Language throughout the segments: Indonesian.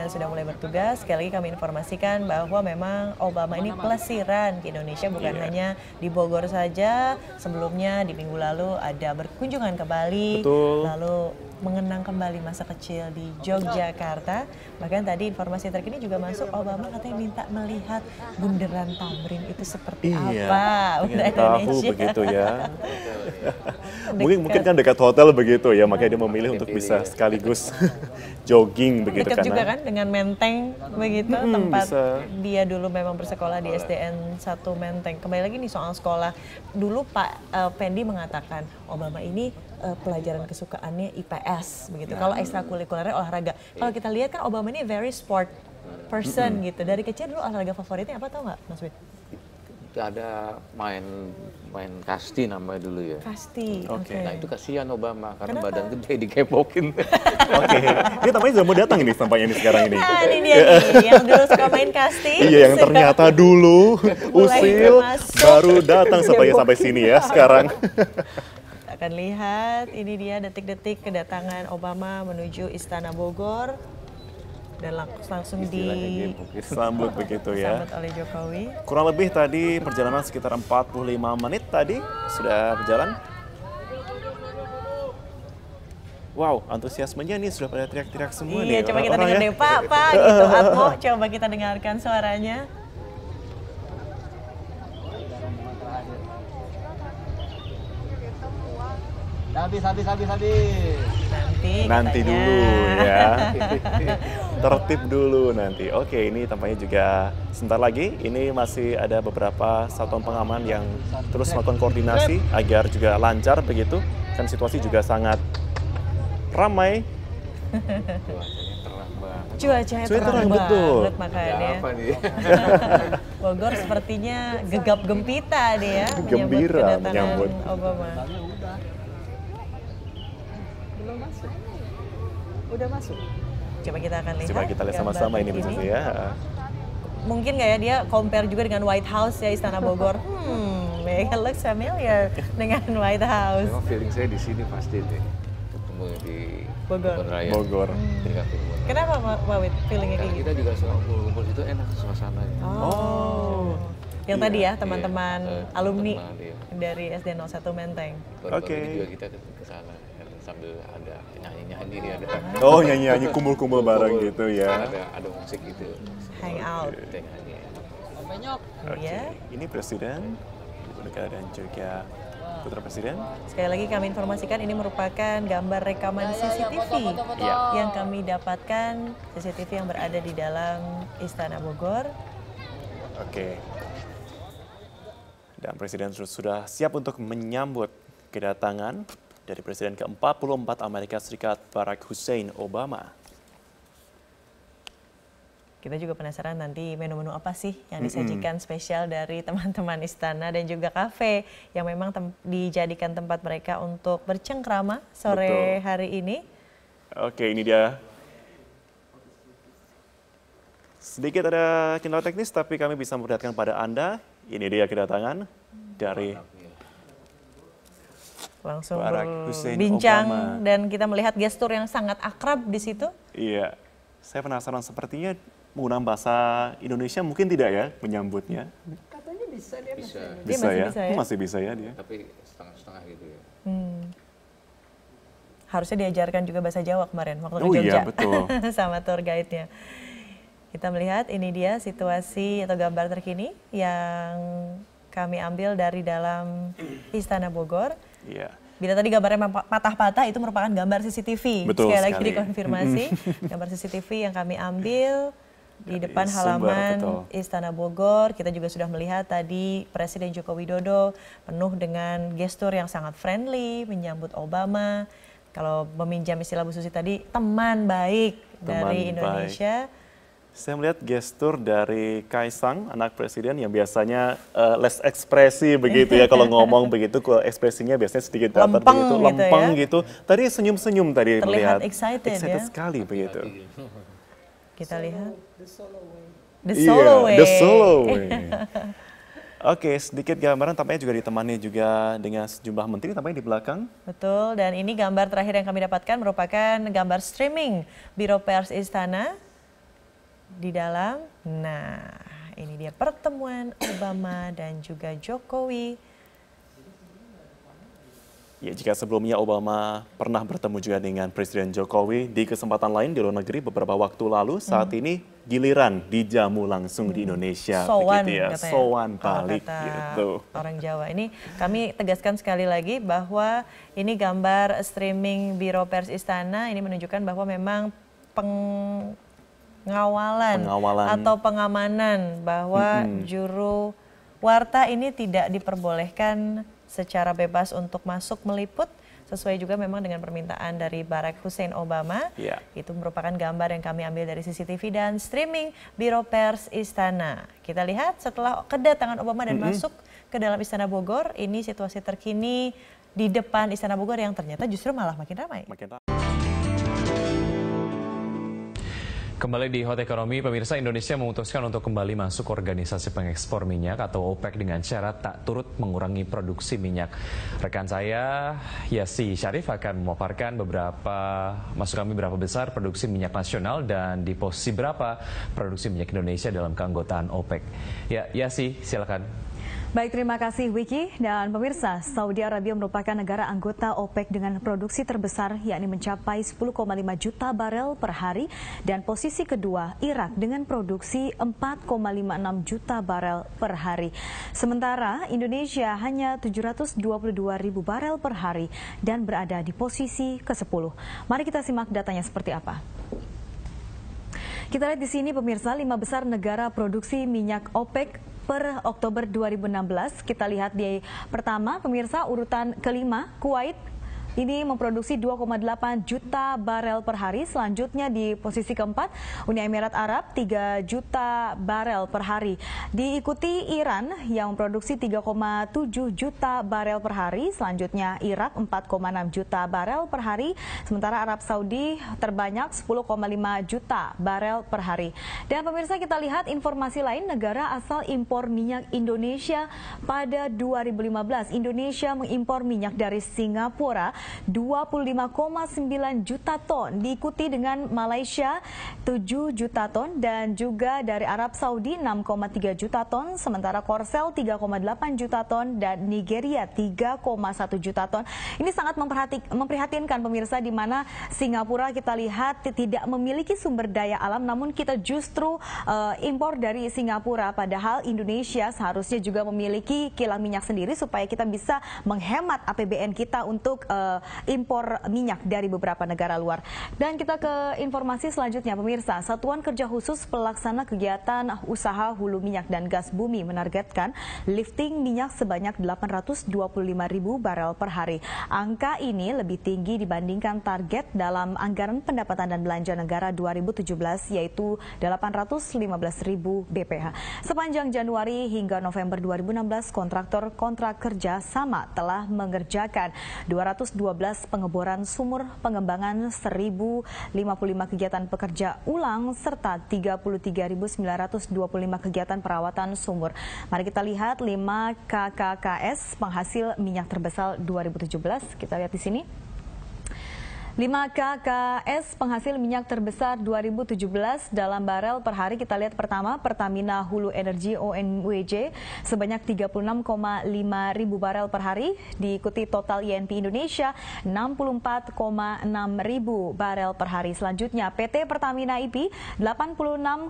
dan sudah mulai bertugas. Sekali lagi kami informasikan bahwa memang Obama ini pelesiran ke Indonesia, bukan hanya di Bogor saja. Sebelumnya di minggu lalu ada berkunjungan ke Bali, lalu mengenang kembali masa kecil di Yogyakarta. Bahkan tadi informasi terkini juga masuk, Obama katanya minta melihat bundaran Tamrin itu seperti apa. Ingin tahu begitu ya. Mungkin kan dekat hotel begitu ya, makanya dia memilih untuk bisa sekaligus jogging begitu. Dekat juga kan dengan Menteng begitu, tempat dia dulu memang bersekolah di SDN 1 Menteng. Kembali lagi nih soal sekolah. Dulu Pak Pendi mengatakan Obama ini pelajaran kesukaannya IPS begitu. Kalau ekstrakurikulernya olahraga. Kalau kita lihat kan Obama ini very sport person gitu. Dari kecil dulu olahraga favoritnya apa, tau nggak, Mas Wid? Ada main kasti namanya dulu ya. Kasti. Oke. Nah itu kasihan Obama karena Kenapa? badan gede dikepokin. Oke, ini tampaknya sudah mau datang ini tampaknya ini sekarang ini. Nah ini dia nih, yang dulu suka main kasti. Iya, yang ternyata dulu usil baru datang sampai sini ya sekarang. Akan lihat, ini dia detik-detik kedatangan Obama menuju Istana Bogor dan langsung disambut begitu ya. disambut oleh Jokowi. Kurang lebih tadi perjalanan sekitar 45 menit tadi sudah berjalan. Wow, antusiasmenya nih sudah pada teriak-teriak semua nih. Iya, coba kita dengar orang-orang deh, Pak gitu. Atmo, coba kita dengarkan suaranya. Habis. Nanti katanya. dulu ya. Tertib dulu nanti. Oke, ini tampaknya juga sebentar lagi. Ini masih ada beberapa satuan pengaman yang terus melakukan koordinasi agar juga lancar begitu. Kan situasi juga sangat ramai. Cuacanya Cuaca terang terang, betul. banget makanya. Apa nih? Bogor sepertinya gegap gempita dia ya, Gembira kedatangan menyambut. Obama. Udah masuk. Coba kita akan lihat. Coba kita lihat sama-sama ini bisa ya. Mungkin nggak ya dia compare juga dengan White House ya, Istana Bogor. It looks familiar dengan White House. Memang feeling saya di sini pasti deh ketemu di Bogor. Raya. Bogor. Kenapa Pak Wid feelingnya kayak Karena gitu? kita juga suka kumpul-kumpul itu enak suasananya. Yang tadi ya, Iya, teman-teman alumni teman-teman, iya. dari SD 01 Menteng. Baru-baru Oke. ini juga kita ke sana sambil ada nyanyi-nyanyi nih, ada Oh, nyanyi-nyanyi kumpul-kumpul bareng gitu ya. ada musik gitu. Hang out. Kita nyanyi. Oke, Ya. ini Presiden, Ibu Negara dan juga Putra Presiden. Sekali lagi kami informasikan ini merupakan gambar rekaman CCTV yang kami dapatkan, CCTV yang berada di dalam Istana Bogor. Oke. Dan Presiden sudah siap untuk menyambut kedatangan dari Presiden ke-44 Amerika Serikat Barack Hussein Obama. Kita juga penasaran nanti menu-menu apa sih yang disajikan spesial dari teman-teman istana dan juga kafe yang memang dijadikan tempat mereka untuk bercengkrama sore hari ini. Oke, ini dia. Sedikit ada kendala teknis, tapi kami bisa memperlihatkan pada Anda. Ini dia kedatangan dari Langsung Barack Hussein berbincang Obama. dan kita melihat gestur yang sangat akrab di situ. Iya, saya penasaran sepertinya menggunakan bahasa Indonesia mungkin tidak ya menyambutnya. Katanya bisa dia Bisa. Dia masih bisa ya? Masih bisa ya dia. Tapi setengah-setengah gitu ya. Harusnya diajarkan juga bahasa Jawa kemarin waktu ke Oh Jogja. iya, betul. Sama tour guide-nya. Kita melihat ini dia situasi atau gambar terkini yang kami ambil dari dalam Istana Bogor. Iya. Bila tadi gambarnya patah-patah itu merupakan gambar CCTV. Betul Sekali lagi sekali. dikonfirmasi. Gambar CCTV yang kami ambil di depan sumber, halaman betul. Istana Bogor. Kita juga sudah melihat tadi Presiden Joko Widodo penuh dengan gestur yang sangat friendly menyambut Obama. Kalau meminjam istilah Bu Susi tadi, teman baik dari Indonesia. Saya melihat gestur dari Kaisang, anak presiden yang biasanya less ekspresi begitu ya kalau ngomong begitu, ekspresinya biasanya sedikit datar Lempeng begitu, gitu lempeng ya. gitu. Tadi senyum-senyum tadi Terlihat melihat. excited ya. Sekali begitu. Kita lihat. The Iya, Solo Way. The Solo Way. Oke, sedikit gambaran tampaknya juga ditemani juga dengan sejumlah menteri tampaknya di belakang. Betul, dan ini gambar terakhir yang kami dapatkan merupakan gambar streaming Biro Pers Istana di dalam. Nah, ini dia pertemuan Obama dan juga Jokowi. Ya, jika sebelumnya Obama pernah bertemu juga dengan Presiden Jokowi di kesempatan lain di luar negeri beberapa waktu lalu, saat ini giliran dijamu langsung di Indonesia. Sowan, begitu ya, katanya. sowan balik Kata gitu. orang Jawa. Ini kami tegaskan sekali lagi bahwa ini gambar streaming Biro Pers Istana ini menunjukkan bahwa memang pengawalan atau pengamanan bahwa juru warta ini tidak diperbolehkan secara bebas untuk masuk meliput, sesuai juga memang dengan permintaan dari Barack Hussein Obama. Itu merupakan gambar yang kami ambil dari CCTV dan streaming Biro Pers Istana. Kita lihat setelah kedatangan Obama dan masuk ke dalam Istana Bogor, ini situasi terkini di depan Istana Bogor yang ternyata justru malah makin ramai. Kembali di Hot Ekonomi, pemirsa, Indonesia memutuskan untuk kembali masuk organisasi pengekspor minyak atau OPEC dengan syarat tak turut mengurangi produksi minyak. Rekan saya, Yasi Syarif, akan memaparkan berapa besar produksi minyak nasional dan di posisi berapa produksi minyak Indonesia dalam keanggotaan OPEC. Ya, Yasi, silakan. Baik, terima kasih Wiki. Dan pemirsa, Saudi Arabia merupakan negara anggota OPEC dengan produksi terbesar, yakni mencapai 10,5 juta barel per hari. Dan posisi kedua, Irak dengan produksi 4,56 juta barel per hari. Sementara Indonesia hanya 722 ribu barel per hari dan berada di posisi ke-10. Mari kita simak datanya seperti apa. Kita lihat di sini pemirsa, 5 besar negara produksi minyak OPEC per Oktober 2016. Kita lihat di pertama, pemirsa, urutan kelima, Kuwait. Ini memproduksi 2,8 juta barel per hari. Selanjutnya di posisi keempat, Uni Emirat Arab 3 juta barel per hari. Diikuti Iran yang memproduksi 3,7 juta barel per hari. Selanjutnya Irak 4,6 juta barel per hari. Sementara Arab Saudi terbanyak 10,5 juta barel per hari. Dan pemirsa, kita lihat informasi lain, negara asal impor minyak Indonesia pada 2015. Indonesia mengimpor minyak dari Singapura 25,9 juta ton, diikuti dengan Malaysia 7 juta ton dan juga dari Arab Saudi 6,3 juta ton, sementara Korsel 3,8 juta ton dan Nigeria 3,1 juta ton. Ini sangat memprihatinkan pemirsa, di mana Singapura kita lihat tidak memiliki sumber daya alam, namun kita justru impor dari Singapura, padahal Indonesia seharusnya juga memiliki kilang minyak sendiri supaya kita bisa menghemat APBN kita untuk impor minyak dari beberapa negara luar. Dan kita ke informasi selanjutnya pemirsa, Satuan Kerja Khusus Pelaksana Kegiatan Usaha Hulu Minyak dan Gas Bumi menargetkan lifting minyak sebanyak 825 ribu barel per hari. Angka ini lebih tinggi dibandingkan target dalam Anggaran Pendapatan dan Belanja Negara 2017 yaitu 815 ribu BPH. Sepanjang Januari hingga November 2016, kontraktor kontrak kerja sama telah mengerjakan 212 pengeboran sumur, pengembangan 1055 kegiatan pekerja ulang, serta 33.925 kegiatan perawatan sumur. Mari kita lihat 5 KKKS penghasil minyak terbesar 2017. Kita lihat di sini. 5 KKS penghasil minyak terbesar 2017 dalam barel per hari. Kita lihat pertama, Pertamina Hulu Energi ONWJ sebanyak 36,5 ribu barel per hari. Diikuti Total INP Indonesia 64,6 ribu barel per hari. Selanjutnya PT Pertamina IP 86,2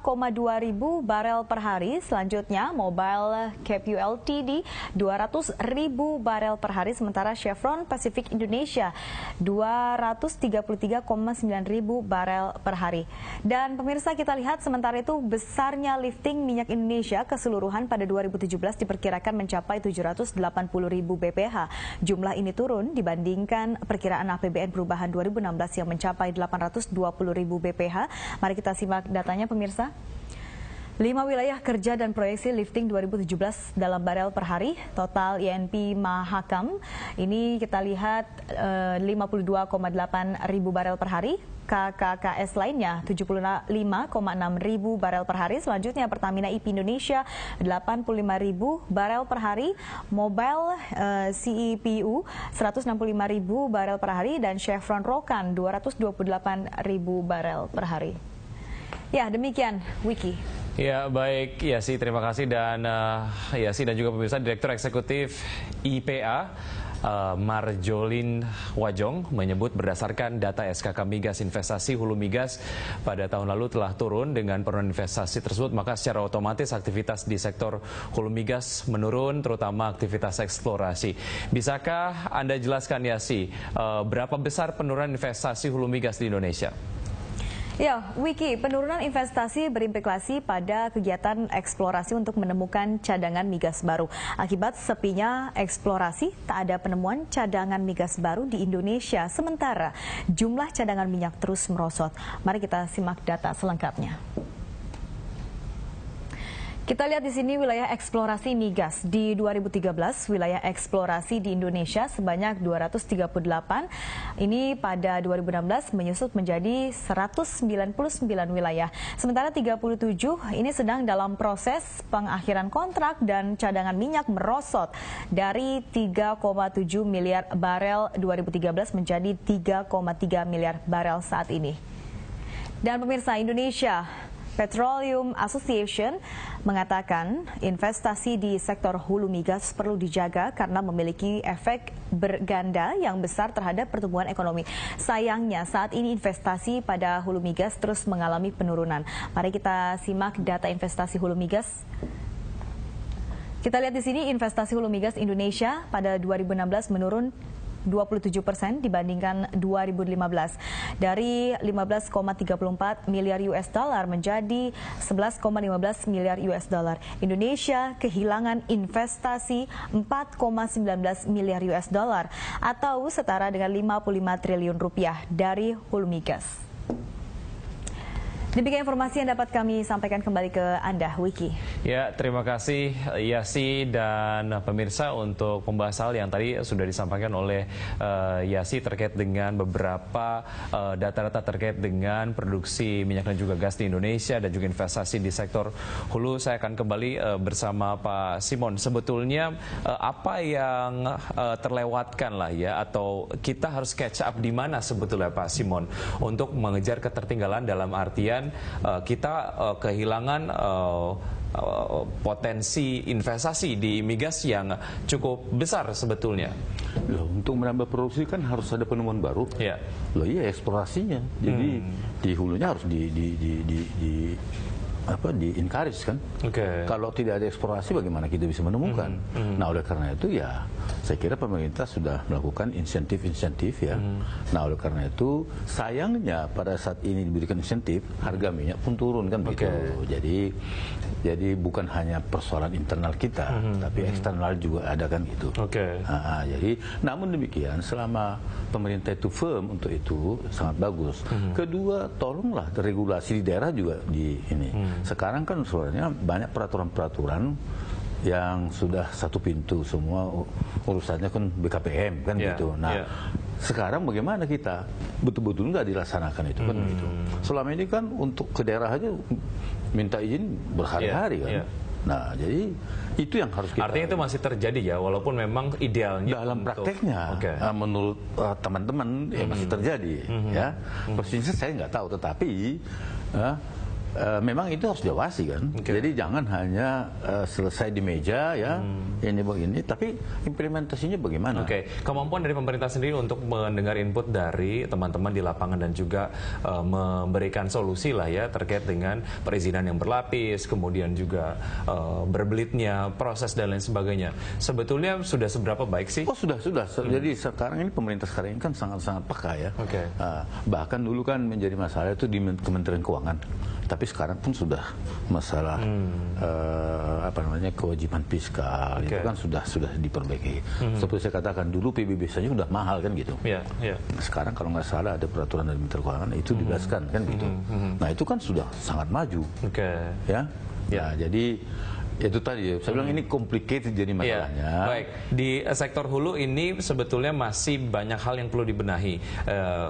ribu barel per hari. Selanjutnya Mobile Capu Ltd 200 ribu barel per hari. Sementara Chevron Pacific Indonesia 233,9 ribu barel per hari. Dan pemirsa, kita lihat sementara itu besarnya lifting minyak Indonesia keseluruhan pada 2017 diperkirakan mencapai 780 ribu BPH. Jumlah ini turun dibandingkan perkiraan APBN perubahan 2016 yang mencapai 820 ribu BPH. Mari kita simak datanya pemirsa. 5 wilayah kerja dan proyeksi lifting 2017 dalam barel per hari. Total INP Mahakam ini kita lihat 52,8 ribu barel per hari. KKKS lainnya 75,6 ribu barel per hari. Selanjutnya Pertamina IP Indonesia 85 ribu barel per hari. Mobile CEPU 165 ribu barel per hari dan Chevron Rokan 228 ribu barel per hari. Ya, demikian Wiki. Ya, baik Yasi, terima kasih, dan Yasi dan juga pemirsa, Direktur Eksekutif IPA Marjolin Wajong menyebut berdasarkan data SKK Migas investasi hulu migas pada tahun lalu telah turun. Dengan penurunan investasi tersebut, maka secara otomatis aktivitas di sektor hulu migas menurun, terutama aktivitas eksplorasi. Bisakah Anda jelaskan, Yasi, berapa besar penurunan investasi hulu migas di Indonesia? Ya, Wiki, penurunan investasi berimplikasi pada kegiatan eksplorasi untuk menemukan cadangan migas baru. Akibat sepinya eksplorasi, tak ada penemuan cadangan migas baru di Indonesia. Sementara jumlah cadangan minyak terus merosot. Mari kita simak data selengkapnya. Kita lihat di sini wilayah eksplorasi migas. Di 2013, wilayah eksplorasi di Indonesia sebanyak 238. Ini pada 2016 menyusut menjadi 199 wilayah. Sementara 37 ini sedang dalam proses pengakhiran kontrak dan cadangan minyak merosot dari 3,7 miliar barel 2013 menjadi 3,3 miliar barel saat ini. Dan pemirsa, Indonesia Petroleum Association mengatakan investasi di sektor hulu migas perlu dijaga karena memiliki efek berganda yang besar terhadap pertumbuhan ekonomi. Sayangnya saat ini investasi pada hulu migas terus mengalami penurunan. Mari kita simak data investasi hulu migas. Kita lihat di sini investasi hulu migas Indonesia pada 2016 menurun 27% dibandingkan 2015, dari 15,34 miliar US dollar menjadi 11,15 miliar US dollar. Indonesia kehilangan investasi 4,19 miliar US dollar atau setara dengan 55 triliun rupiah dari hulu migas. Demikian informasi yang dapat kami sampaikan, kembali ke Anda, Wiki. Ya, terima kasih Yasi dan pemirsa untuk pembahasan yang tadi sudah disampaikan oleh Yasi terkait dengan beberapa data-data terkait dengan produksi minyak dan juga gas di Indonesia dan juga investasi di sektor hulu. Saya akan kembali bersama Pak Simon. Sebetulnya apa yang terlewatkan lah ya, atau kita harus catch up di mana sebetulnya Pak Simon untuk mengejar ketertinggalan, dalam artian kita kehilangan potensi investasi di migas yang cukup besar sebetulnya. Loh, untuk menambah produksi kan harus ada penemuan baru. Ya. Loh iya, eksplorasinya. Jadi di hulunya harus di encourage kan. Kalau tidak ada eksplorasi, bagaimana kita bisa menemukan? Nah, oleh karena itu ya saya kira pemerintah sudah melakukan insentif-insentif ya. Nah, oleh karena itu sayangnya pada saat ini diberikan insentif, harga minyak pun turun kan begitu. Jadi bukan hanya persoalan internal kita, tapi eksternal juga ada kan gitu. Jadi namun demikian, selama pemerintah itu firm untuk itu, sangat bagus. Kedua, tolonglah regulasi di daerah juga di ini. Sekarang kan sebenarnya banyak peraturan-peraturan yang sudah satu pintu, semua urusannya kan BKPM kan gitu. Nah, sekarang bagaimana kita betul-betul nggak dilaksanakan itu kan gitu. Selama ini kan untuk ke daerah aja minta izin berhari-hari kan. Nah, jadi itu yang harus kita... Artinya itu masih terjadi ya, walaupun memang idealnya dalam prakteknya menurut teman-teman ya masih terjadi ya. Persisnya saya nggak tahu, tetapi memang itu harus diawasi kan. Jadi jangan hanya selesai di meja ya, ini begini, tapi implementasinya bagaimana? Kemampuan dari pemerintah sendiri untuk mendengar input dari teman-teman di lapangan dan juga memberikan solusi lah ya terkait dengan perizinan yang berlapis, kemudian juga berbelitnya proses dan lain sebagainya. Sebetulnya sudah seberapa baik sih? Oh sudah. Jadi sekarang ini pemerintah sekarang ini kan sangat-sangat peka ya. Bahkan dulu kan menjadi masalah itu di Kementerian Keuangan. Tapi sekarang pun sudah masalah kewajiban fiskal itu kan sudah diperbaiki. Seperti saya katakan dulu PBB saja sudah mahal kan gitu. Sekarang kalau nggak salah ada peraturan dari Menteri Keuangan itu dijelaskan kan gitu. Nah itu kan sudah sangat maju. Ya. Jadi Itu tadi, saya bilang ini complicated jadi masalahnya. Baik, di sektor hulu ini sebetulnya masih banyak hal yang perlu dibenahi.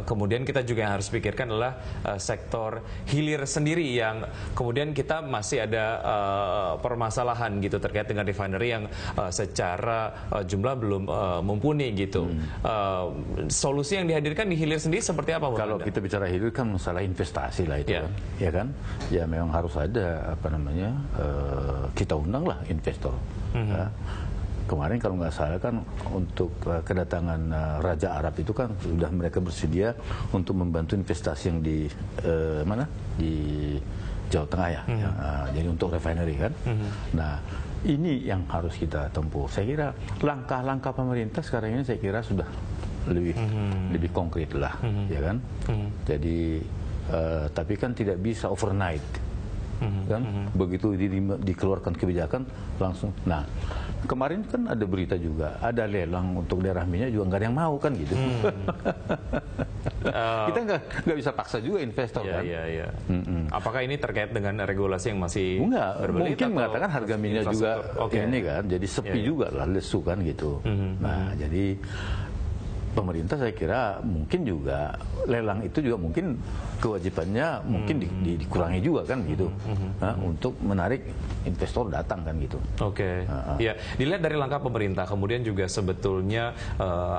Kemudian kita juga yang harus pikirkan adalah sektor hilir sendiri yang kemudian kita masih ada permasalahan gitu terkait dengan refinery yang secara jumlah belum mumpuni gitu. Solusi yang dihadirkan di hilir sendiri seperti apa? Kalau kita bicara hilir kan masalah investasi lah itu kan, ya kan? Ya memang harus ada apa namanya, kita undanglah investor. Ya. Kemarin kalau nggak salah kan untuk kedatangan Raja Arab itu kan sudah mereka bersedia untuk membantu investasi yang di mana di Jawa Tengah ya. Jadi untuk refinery kan. Nah ini yang harus kita tempuh. Saya kira langkah-langkah pemerintah sekarang ini saya kira sudah lebih konkret lah, ya kan. Jadi tapi kan tidak bisa overnight. Kan begitu dikeluarkan kebijakan langsung. Nah kemarin kan ada berita juga ada lelang untuk daerah minyak juga nggak ada yang mau kan gitu. Kita nggak bisa paksa juga investor kan. Apakah ini terkait dengan regulasi yang masih berbelit? Mungkin mengatakan harga minyak juga ini kan jadi sepi juga lah, lesu kan gitu. Nah jadi pemerintah saya kira mungkin juga lelang itu juga mungkin kewajibannya mungkin dikurangi juga kan gitu, untuk menarik investor datang kan gitu. Ya, dilihat dari langkah pemerintah, kemudian juga sebetulnya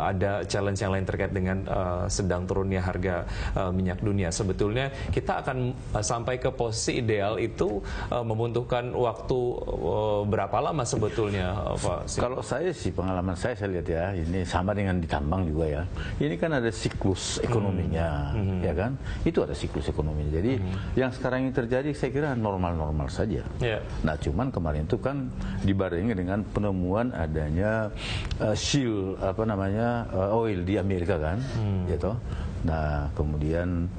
ada challenge yang lain terkait dengan sedang turunnya harga minyak dunia. Sebetulnya kita akan sampai ke posisi ideal itu membutuhkan waktu berapa lama sebetulnya, Pak? Kalau saya sih pengalaman saya lihat ya, ini sama dengan di tambang juga ya. Ini kan ada siklus ekonominya, ya kan? Itu ada siklus ekonominya. Jadi yang sekarang ini terjadi saya kira normal-normal saja. Nah, cuman kemarin itu kan dibarengi dengan penemuan adanya shale oil di Amerika kan, gitu. Nah, kemudian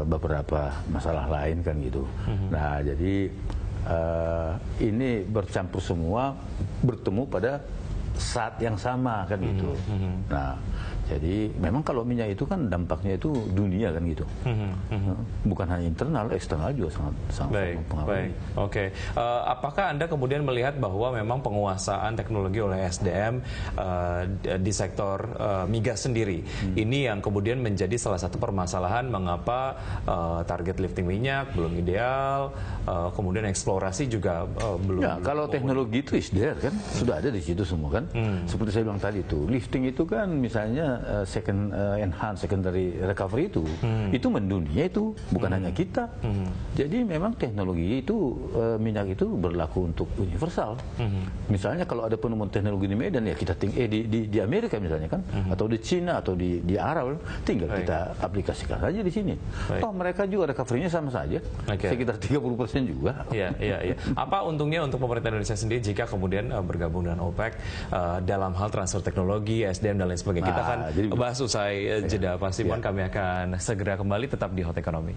beberapa masalah lain kan gitu. Nah, jadi ini bercampur semua bertemu pada saat yang sama kan gitu. Nah, jadi memang kalau minyak itu kan dampaknya itu dunia kan gitu. Bukan hanya internal, eksternal juga sangat mempengaruhi. Apakah Anda kemudian melihat bahwa memang penguasaan teknologi oleh SDM di sektor migas sendiri ini yang kemudian menjadi salah satu permasalahan mengapa target lifting minyak belum ideal, kemudian eksplorasi juga belum. Ya, kalau teknologi itu is there kan, sudah ada di situ semua kan. Seperti saya bilang tadi itu, lifting itu kan misalnya secondary recovery itu mendunia itu, bukan hanya kita. Jadi memang teknologi itu minyak itu berlaku untuk universal. Misalnya kalau ada penemuan teknologi di Medan ya kita di Amerika misalnya kan, atau di Cina atau di Arab, tinggal kita aplikasikan saja di sini. Toh mereka juga recovery-nya sama saja, sekitar 30% juga. Apa untungnya untuk pemerintah Indonesia sendiri jika kemudian bergabung dengan OPEC dalam hal transfer teknologi, SDM dan lain sebagainya? Kita akan bahas usai jeda, Pak Simon. Kami akan segera kembali, tetap di Hot Economy.